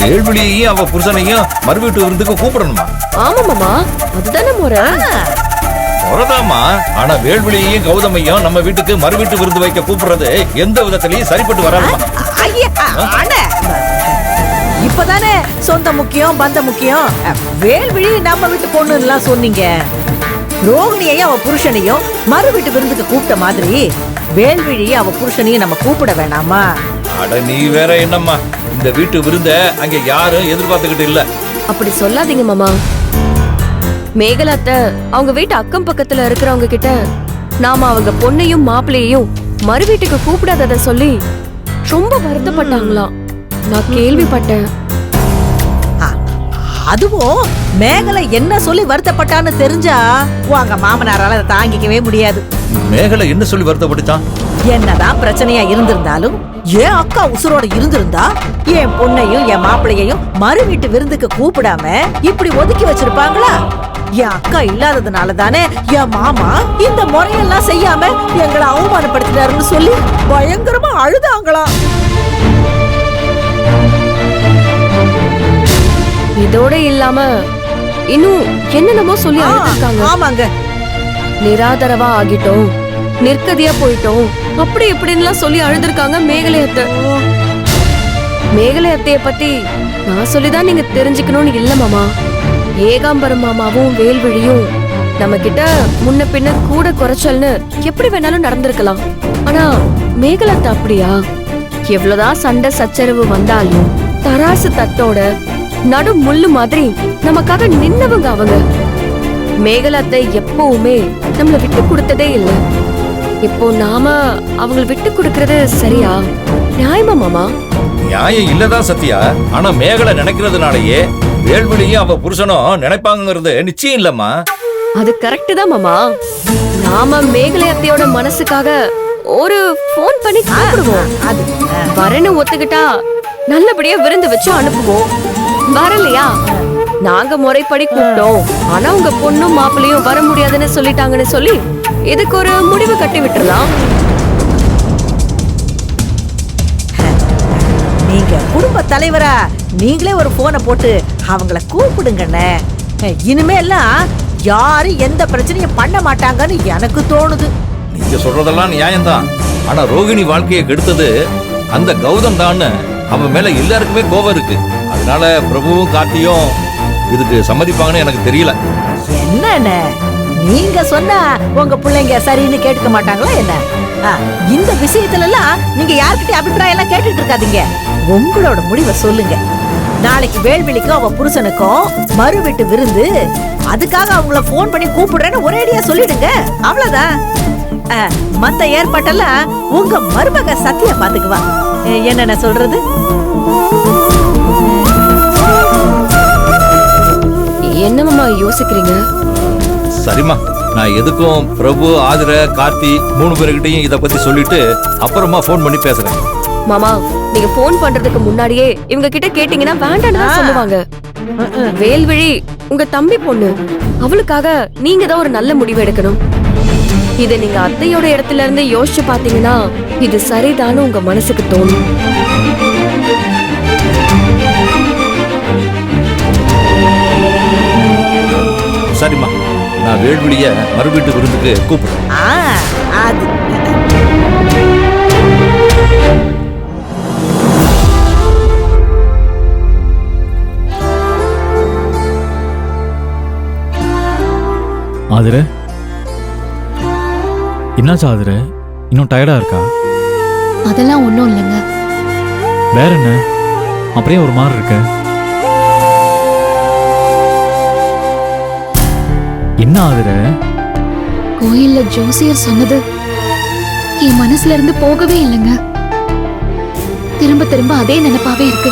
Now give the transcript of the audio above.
வேல்விழியையும் அவ புருஷனையும் மறுவீட்டு விருந்துக்கு கூப்பிடணுமா? ஆமா மாமா, அதுதானே முறை. முறைதாமா. ஆனா வேல்விழியையும் கௌதமையும் நம்ம வீட்டுக்கு மறுவீட்டு விருந்து வைக்க கூப்பிடுறது எந்த விதத்திலையும் சரிப்பட்டு வராதுமா. இப்பதானே சொந்த முக்கியம் பந்த முக்கியம். வேல்விழி நம்ம வீட்டு பொண்ணு எல்லாம் சொன்னீங்க. ரோகிணியையும் அவ புருஷனையும் மறு வீட்டு விருந்துக்கு கூப்பிட்ட மாதிரி வேல்விழியை அவ புருஷனையும் நம்ம கூப்பிட வேணாமா? அட நீ வேற என்னம்மா, இந்த வீட்டு விருந்த அங்க யாரும் எதிர்பார்த்துக்கிட்டு இல்ல. அப்படி சொல்லாதீங்க மாமா. மேகலாத்த அவங்க வீட்டு அக்கம் பக்கத்துல இருக்கிறவங்க கிட்ட நாம அவங்க பொண்ணையும் மாப்பிள்ளையையும் மறு வீட்டுக்கு கூப்பிடாதத சொல்லி ரொம்ப வருத்தப்பட்டாங்களாம். நான் கேள்விப்பட்டேன். அதுவும் மேகலை என்ன சொல்லி வருத்தப்பட்டான்னு தெரிஞ்சா உங்க மாமனாரால அதை தாங்கிக்கவே முடியாது. மேகலை என்ன சொல்லி வருத்தப்பட்டுச்சான்? என்னதான் பிரச்சனையா இருந்திருந்தாலும் என் அக்கா உசுரோட இருந்திருந்தா என் பொண்ணையும் என் மாப்பிள்ளையையும் மறு வீட்டு விருந்துக்கு கூப்பிடாம இப்படி ஒதுக்கி வச்சிருப்பாங்களா? என் அக்கா இல்லாததுனால தானே என் மாமா இந்த முறையெல்லாம் செய்யாம எங்களை அவமானப்படுத்தினாருன்னு சொல்லி பயங்கரமா அழுதாங்களாம். இதோட இல்லாம இன்னும் என்னென்னமோ சொல்லி அழுத்திருக்காங்க. ஆமாங்க, நிராதரவா ஆகிட்டோம், நிற்கதியா போயிட்டோம், அப்படி இப்படின்னு சொல்லி அழுதுருக்காங்க மேகலையத்தை. மேகலையத்தைய பத்தி நான் சொல்லிதான் நீங்க தெரிஞ்சுக்கணும்னு இல்ல மாமா. ஏகாம்பரம் மாமாவும் வேல்விழியும் நம்ம கிட்ட முன்ன பின்ன கூட குறைச்சல்னு எப்படி வேணாலும் நடந்திருக்கலாம். ஆனா மேகலத்தை அப்படியா? எவ்வளவுதான் சண்டை சச்சரவு வந்தாலும் தராசு தட்டோட நடு முள்ளு மாதிரி நமக்காக நின்னவங்க அவங்க. மேகலத்தை எப்பவுமே நம்மள விட்டு கொடுத்ததே இல்லை. இப்போ நாம அவங்களை விட்டு கொடுக்கறது சரியா, நியாயமா மாமா? நியாயம் இல்லதான் சத்யா. ஆனா மேகலை நினைக்கிறதுனாலயே வேல்விழியும் அவ புருஷனும் நினைப்பாங்கிறது நிச்சயம் இல்லம்மா. அது கரெக்ட் தான் மாமா. நாம மேகலை அத்தையோட மனசுக்காக ஒரு போன் பண்ணி கூப்பிடுவோம். அது வரன்னு ஒத்துக்கிட்டா நல்லபடியா விருந்து வச்சு அனுப்புவோம். வரலையா நாங்க முறைப்படி கூப்பிட்டோம், ஆனா உங்க பொண்ணும் மாப்பிள்ளையும் வர முடியாதுன்னு சொல்லிட்டாங்கன்னு சொல்லி இதுக்கு ஒரு முடிவு கட்டி விட்டுறலாம். நீங்க குடும்ப தலைவரா நீங்களே ஒரு போனை போட்டு அவங்கள கூப்பிடுங்கண்ணே. இனிமே எல்லாம் யாரும் எந்த பிரச்சனையும் பண்ண மாட்டாங்கன்னு எனக்கு தோணுது. நீங்க சொல்றதெல்லாம் நியாயம்தான். ஆனா ரோகிணி வாழ்க்கையை கெடுத்தது அந்த கௌதம் தான். அவன் மேல எல்லாருக்குமே கோபம் இருக்கு. அதனால பிரபுவும் கார்த்தியும் இதுக்கு சம்மதிப்பாங்கன்னு எனக்கு தெரியல. என்னண்ணே நீங்க சொன்னா உங்க பிள்ளைங்க சரின்னு கேட்டுக்க மாட்டாங்களா என்ன? இந்த விஷயத்துல எல்லாம் நீங்க யார்கிட்ட அபிப்பிராயம் எல்லாம் கேட்டுட்டு இருக்காதீங்க. உங்களோட முடிவை சொல்லுங்க. நாளைக்கு வேல்விழிக்கும் அவ புருஷனுக்கும் மறு வீட்டு விருந்து, அதுக்காக அவங்கள போன் பண்ணி கூப்பிடுறேன்னு ஒரேடியா சொல்லிடுங்க. அவ்வளவுதான். மத்த ஏற்பாட்டெல்லாம் உங்க மருமக சத்தியா பாத்துக்குவா. என்னென்ன சொல்றது? என்னமாமா யோசிக்கிறீங்க? சரிம்மா, நான் எதுக்கும் பிரபு, ஆதிர, கார்த்தி 3 பேருக்கிட்டையும் இத பத்தி சொல்லிட்டு அப்புறமா போன் பண்ணி பேசுறேன். மாமா, நீங்க போன் பண்றதுக்கு முன்னாடியே இவங்க கிட்ட கேட்டீங்கன்னா வேண்டான்னு சொல்லுவாங்க. வேல்விழி உங்க தம்பி பொண்ணு, அவளுக்காக நீங்க தான் ஒரு நல்ல முடிவு எடுக்கணும். இத நீங்க அத்தையோட இடத்துல இருந்து யோசிச்சு பாத்தீங்கன்னா இது சரிதான்னு உங்க மனசுக்கு தோணும். சரிம்மா, நான் வேல்விழிய மறுவீட்டு விருந்துக்கு கூப்பிடுறேன். ஆதிர, என்னாச்சு ஆதிர? இன்னும் டயர்டா இருக்கா? அதெல்லாம் ஒண்ணும் இல்லைங்க. வேற என்ன, அப்படியே ஒரு மாதிரி இருக்க? என்ன ஆதிர? கோயில்ல ஜோசியர் சொன்னது என் மனசுல இருந்து போகவே இல்லைங்க. திரும்ப திரும்ப அதே நினைப்பாவே இருக்கு.